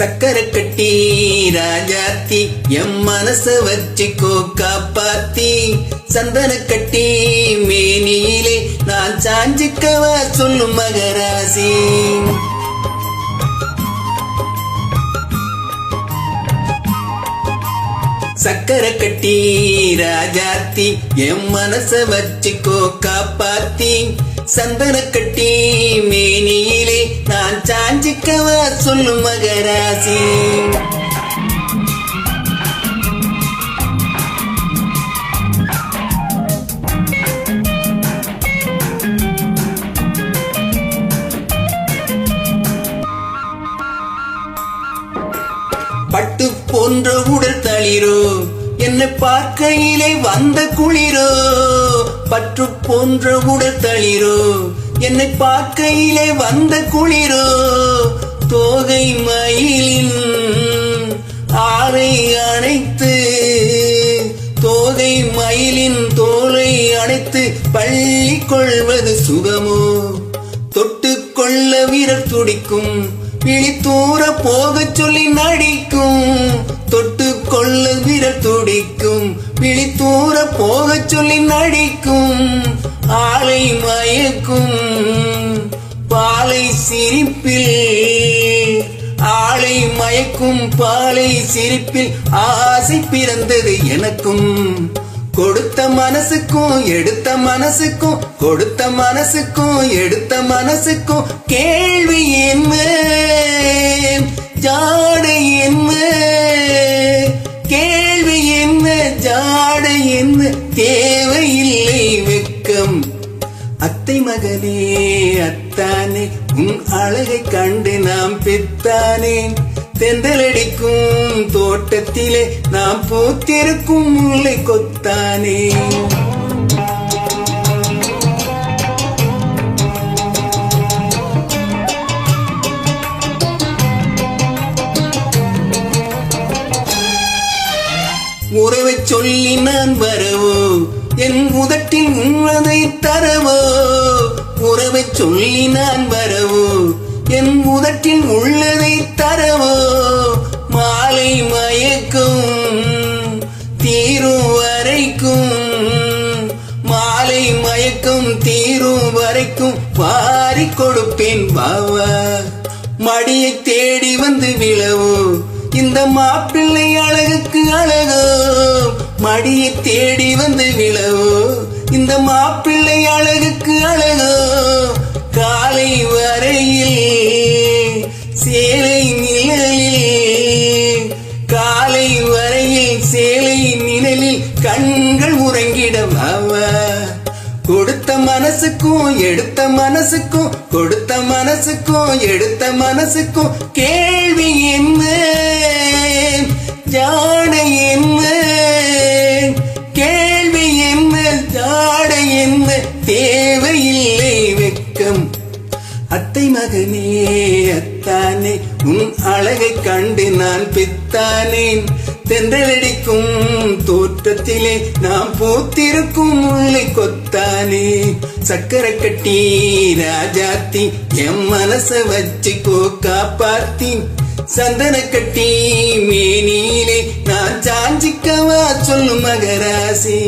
சக்கரை கட்டி ராஜாத்தி எம் மனச வச்சுக்கோ காப்பாத்தி சந்தன கட்டி மேனியிலே நான் சாஞ்சிக்கவா சொல்லும் மகராசி. சக்கரை கட்டி ராஜாத்தி எம் மனச வச்சுக்கோ காப்பாத்தி சந்தன கட்டி மேனியிலே நான் சாஞ்சிக்கவா சொல்லும் மகராசி. பட்டு போன்ற உடல் தளிரோ என்னை பார்க்கையிலே வந்த குளிரோ. பற்று போன்ற உடல் தளிரோ என்னை பார்க்கையிலே வந்த குளிரோ. தோகை மயிலின் ஆரை அணைத்து தோகை மயிலின் தோலை அணைத்து பள்ளி கொள்வது சுகமோ. தொட்டு கொள்ள வீரர் துடிக்கும் விழித்தூர போக சொல்லி நடிக்கும். தொட்டு கொள்ள வீரர் துடிக்கும் விழித்தூர போக சொல்லி நடிக்கும். ஆளை மயக்கும் பாலை சிரிப்பில் ஆளை மயக்கும் பாலை சிரிப்பில் ஆசை பிறந்தது எனக்கும். கொடுத்த மனசுக்கும் எடுத்த மனசுக்கும் கொடுத்த மனசுக்கும் எடுத்த மனசுக்கும் கேள்வி என்ன ஜாடை என்ன கேள்வி என்ன ஜாடை என்ன தேவையில்லை வெட்கம். அத்தை மகனே அத்தானே உன் அழகை கண்டு நாம் பெத்தானேன். தென்றலடிக்கும் தோட்டத்திலே நாம் பூத்திருக்கும் முல்லை கொத்தானே. உறவை சொல்லி நான் வரவோ என் உதட்டில் உள்ளதை தரவோ. உறவை சொல்லி நான் வரவோ என் உதட்டில் உள்ளதை தரவோ. மாலை மயக்கும் தீரும் வரைக்கும் மாலை மயக்கும் தீரும் வரைக்கும் பாரி கொடுப்பேன் பாவா. மடியை தேடி வந்து விழவோ இந்த மாப்பிள்ளை அழகுக்கு அழகோ. மடியை தேடி வந்து விழவோ இந்த மாப்பிள்ளை அழகுக்கு அழகோ. காலை வரையில் சேலை நிழலில் காலை வரையில் சேலை நிழலில் கண்கள் உறங்கிடவாவா. கொடுத்த மனசுக்கும் எடுத்த மனசுக்கும் கொடுத்த மனசுக்கும் எடுத்த மனசுக்கும் கேள்வி என்ன ஜாடை என்ன கேள்வி என்ன ஜாடை என்ன தேவையில்லை வெட்கம். அத்தை மகனே அத்தானே உன் அழகை கண்டு நான் பித்தானேன். தென்றலடிக்கும் தோற்றத்திலே நாம் பூத்திருக்கும் முல்லை கொத்தானே. சக்கரை கட்டி ராஜாத்தி எம் மனச வச்சுக்கோ காப்பாத்தி சந்தன கட்டி மேனியிலே நான் சாஞ்சிக்கவா சொல்லும் மகராசி.